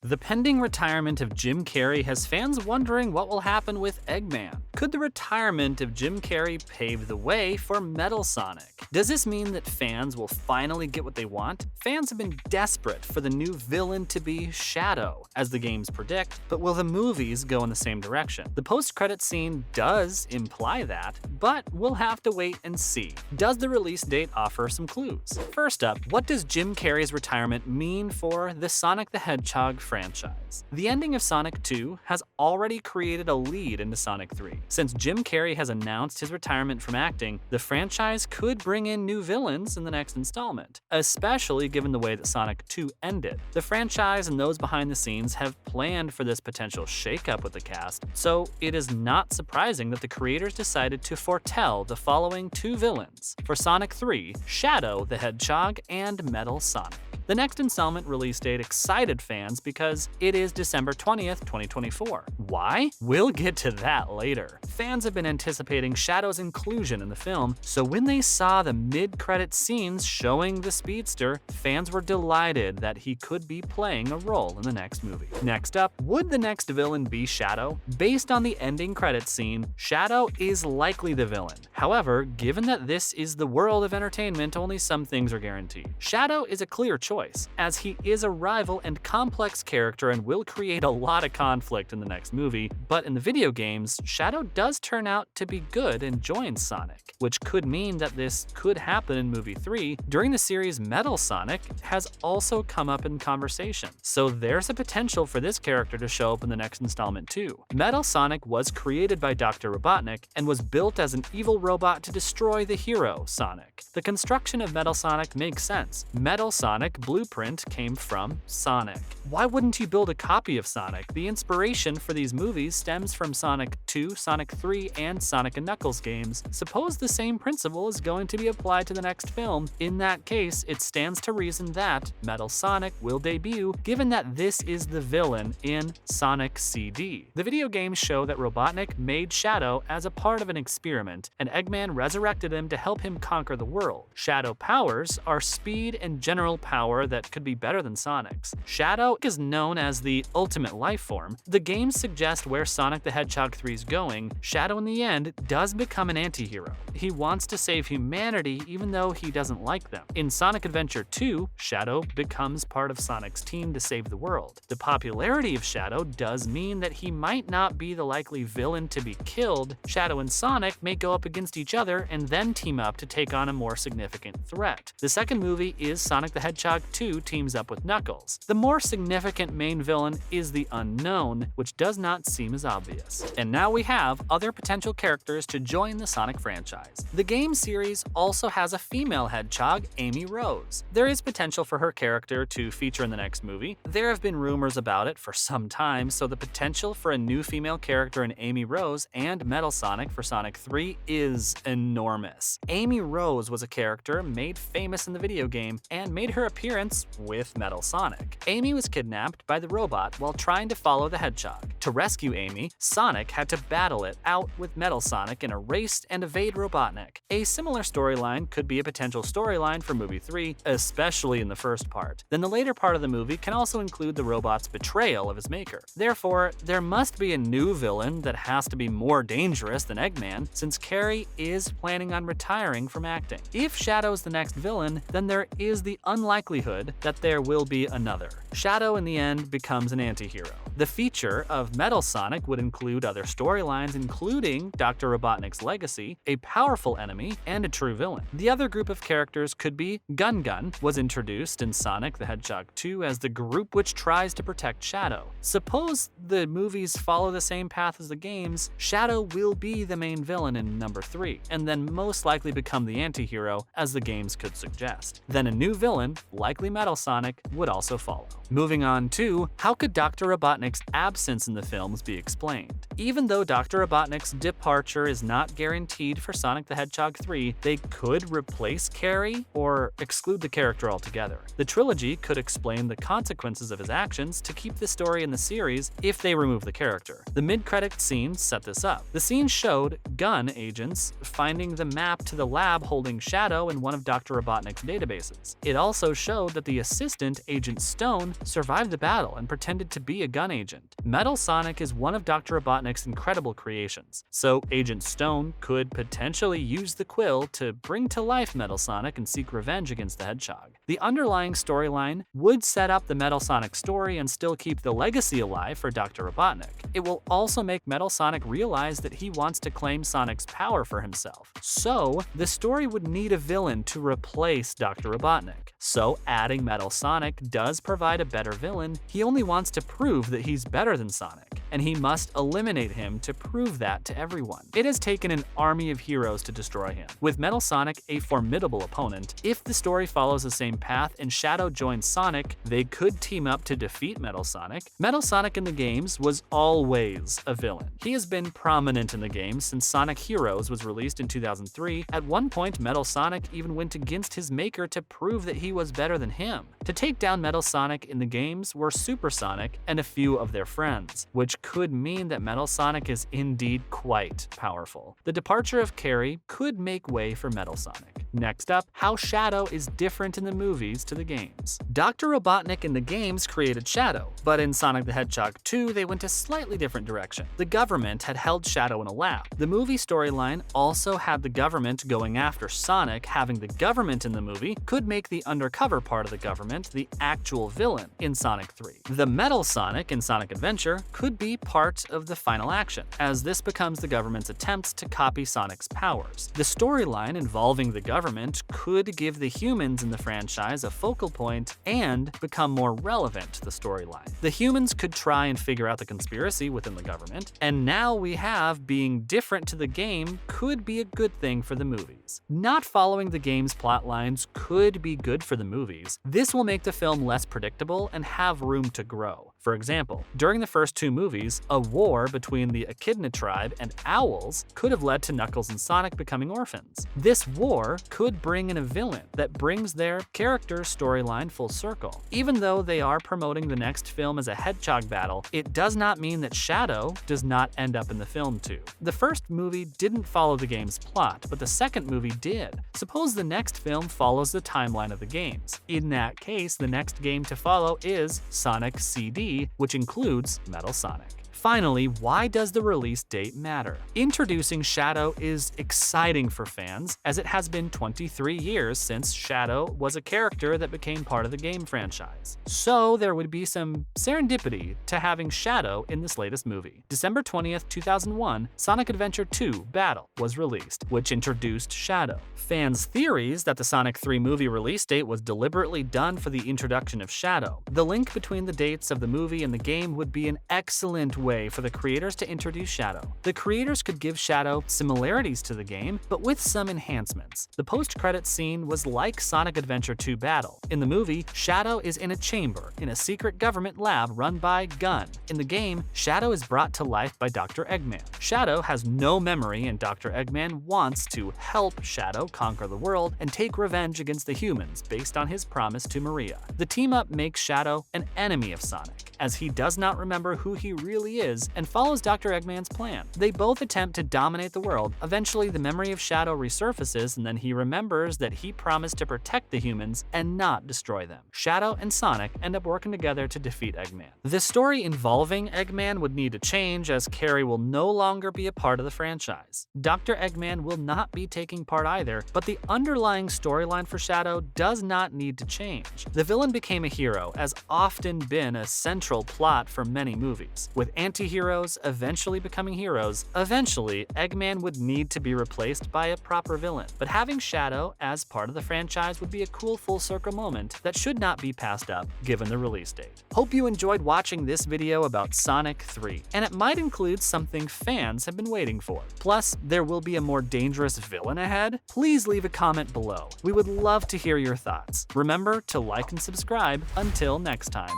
The pending retirement of Jim Carrey has fans wondering what will happen with Eggman. Could the retirement of Jim Carrey pave the way for Metal Sonic? Does this mean that fans will finally get what they want? Fans have been desperate for the new villain to be Shadow, as the games predict, but will the movies go in the same direction? The post-credit scene does imply that, but we'll have to wait and see. Does the release date offer some clues? First up, what does Jim Carrey's retirement mean for the Sonic the Hedgehog franchise? The ending of Sonic 2 has already created a lead into Sonic 3. Since Jim Carrey has announced his retirement from acting, the franchise could bring in new villains in the next installment, especially given the way that Sonic 2 ended. The franchise and those behind the scenes have planned for this potential shakeup with the cast, so it is not surprising that the creators decided to foretell the following two villains for Sonic 3, Shadow the Hedgehog and Metal Sonic. The next installment release date excited fans because it is December 20th, 2024. Why? We'll get to that later. Fans have been anticipating Shadow's inclusion in the film, so when they saw the mid-credit scenes showing the speedster, fans were delighted that he could be playing a role in the next movie. Next up, would the next villain be Shadow? Based on the ending credits scene, Shadow is likely the villain. However, given that this is the world of entertainment, only some things are guaranteed. Shadow is a clear choice, as he is a rival and complex character and will create a lot of conflict in the next movie, but in the video games, Shadow does turn out to be good and joins Sonic, which could mean that this could happen in movie 3. During the series, Metal Sonic has also come up in conversation, so there's a potential for this character to show up in the next installment too. Metal Sonic was created by Dr. Robotnik and was built as an evil robot to destroy the hero, Sonic. The construction of Metal Sonic makes sense. Metal Sonic blueprint came from Sonic. Why wouldn't you build a copy of Sonic? The inspiration for these movies stems from Sonic 2, Sonic 3, and Sonic & Knuckles games. Suppose the same principle is going to be applied to the next film. In that case, it stands to reason that Metal Sonic will debut, given that this is the villain in Sonic CD. The video games show that Robotnik made Shadow as a part of an experiment, and Eggman resurrected him to help him conquer the world. Shadow powers are speed and general power that could be better than Sonic's. Shadow is known as the ultimate life form. The games suggest where Sonic the Hedgehog 3 is going. Shadow in the end does become an anti-hero. He wants to save humanity even though he doesn't like them. In Sonic Adventure 2, Shadow becomes part of Sonic's team to save the world. The popularity of Shadow does mean that he might not be the likely villain to be killed. Shadow and Sonic may go up against each other and then team up to take on a more significant threat. The second movie is Sonic the Hedgehog 2 teams up with Knuckles. The more significant main villain is the unknown, which does not seem as obvious. And now we have other potential characters to join the Sonic franchise. The game series also has a female hedgehog, Amy Rose. There is potential for her character to feature in the next movie. There have been rumors about it for some time, so the potential for a new female character in Amy Rose and Metal Sonic for Sonic 3 is enormous. Amy Rose was a character made famous in the video game and made her appearance with Metal Sonic. Amy was kidnapped by the robot while trying to follow the hedgehog. To rescue Amy, Sonic had to battle it out with Metal Sonic in a race and evade Robotnik. A similar storyline could be a potential storyline for movie 3, especially in the first part. Then the later part of the movie can also include the robot's betrayal of his maker. Therefore, there must be a new villain that has to be more dangerous than Eggman, since Carrey is planning on retiring from acting. If Shadow's the next villain, then there is the unlikelihood that there will be another. Shadow in the end becomes an anti-hero. The feature of Metal Sonic would include other storylines, including Dr. Robotnik's legacy, a powerful enemy, and a true villain. The other group of characters could be Gun Gun, was introduced in Sonic the Hedgehog 2 as the group which tries to protect Shadow. Suppose the movies follow the same path as the games, Shadow will be the main villain in number 3, and then most likely become the anti-hero, as the games could suggest. Then a new villain, likely Metal Sonic, would also follow. Moving on to, how could Dr. Robotnik's absence in the the films be explained. Even though Dr. Robotnik's departure is not guaranteed for Sonic the Hedgehog 3, they could replace Carrie or exclude the character altogether. The trilogy could explain the consequences of his actions to keep the story in the series if they remove the character. The mid-credit scene set this up. The scene showed gun agents finding the map to the lab holding Shadow in one of Dr. Robotnik's databases. It also showed that the assistant, Agent Stone, survived the battle and pretended to be a gun agent. Metal Sonic is one of Dr. Robotnik's incredible creations, so Agent Stone could potentially use the quill to bring to life Metal Sonic and seek revenge against the Hedgehog. The underlying storyline would set up the Metal Sonic story and still keep the legacy alive for Dr. Robotnik. It will also make Metal Sonic realize that he wants to claim Sonic's power for himself. So, the story would need a villain to replace Dr. Robotnik. So, adding Metal Sonic does provide a better villain. He only wants to prove that he's better than Sonic, and he must eliminate him to prove that to everyone. It has taken an army of heroes to destroy him, with Metal Sonic a formidable opponent. If the story follows the same path and Shadow joins Sonic, they could team up to defeat Metal Sonic. Metal Sonic in the games was always a villain. He has been prominent in the game since Sonic Heroes was released in 2003. At one point, Metal Sonic even went against his maker to prove that he was better than him. To take down Metal Sonic in the games were Super Sonic and a few of their friends, which could mean that Metal Sonic is indeed quite powerful. The departure of Carrie could make way for Metal Sonic. Next up, how Shadow is different in the movies to the games. Dr. Robotnik in the games created Shadow, but in Sonic the Hedgehog 2, they went a slightly different direction. The government had held Shadow in a lab. The movie storyline also had the government going after Sonic. Having the government in the movie could make the undercover part of the government the actual villain in Sonic 3. The Metal Sonic in Sonic Adventure could be part of the final action, as this becomes the government's attempts to copy Sonic's powers. The storyline involving the government could give the humans in the franchise a focal point and become more relevant to the storyline. The humans could try and figure out the conspiracy within the government, and now we have being different to the game could be a good thing for the movies. Not following the game's plot lines could be good for the movies. This will make the film less predictable and have room to grow. For example, during the first two movies, a war between the Echidna tribe and owls could have led to Knuckles and Sonic becoming orphans. This war could bring in a villain that brings their character storyline full circle. Even though they are promoting the next film as a Hedgehog battle, it does not mean that Shadow does not end up in the film too. The first movie didn't follow the game's plot, but the second movie did. Suppose the next film follows the timeline of the games. In that case, the next game to follow is Sonic CD, which includes Metal Sonic. Finally, why does the release date matter? Introducing Shadow is exciting for fans, as it has been 23 years since Shadow was a character that became part of the game franchise. So there would be some serendipity to having Shadow in this latest movie. December 20th, 2001, Sonic Adventure 2 Battle was released, which introduced Shadow. Fans' theories that the Sonic 3 movie release date was deliberately done for the introduction of Shadow. The link between the dates of the movie and the game would be an excellent way for the creators to introduce Shadow. The creators could give Shadow similarities to the game, but with some enhancements. The post-credits scene was like Sonic Adventure 2 Battle. In the movie, Shadow is in a chamber in a secret government lab run by Gun. In the game, Shadow is brought to life by Dr. Eggman. Shadow has no memory, and Dr. Eggman wants to help Shadow conquer the world and take revenge against the humans based on his promise to Maria. The team-up makes Shadow an enemy of Sonic, as he does not remember who he really is and follows Dr. Eggman's plan. They both attempt to dominate the world. Eventually, the memory of Shadow resurfaces, and then he remembers that he promised to protect the humans and not destroy them. Shadow and Sonic end up working together to defeat Eggman. The story involving Eggman would need to change, as Carrie will no longer be a part of the franchise. Dr. Eggman will not be taking part either, but the underlying storyline for Shadow does not need to change. The villain became a hero, as often been a central plot for many movies. With anti-heroes eventually becoming heroes, eventually Eggman would need to be replaced by a proper villain. But having Shadow as part of the franchise would be a cool full circle moment that should not be passed up given the release date. Hope you enjoyed watching this video about Sonic 3, and it might include something fans have been waiting for. Plus, there will be a more dangerous villain ahead. Please leave a comment below. We would love to hear your thoughts. Remember to like and subscribe. Until next time.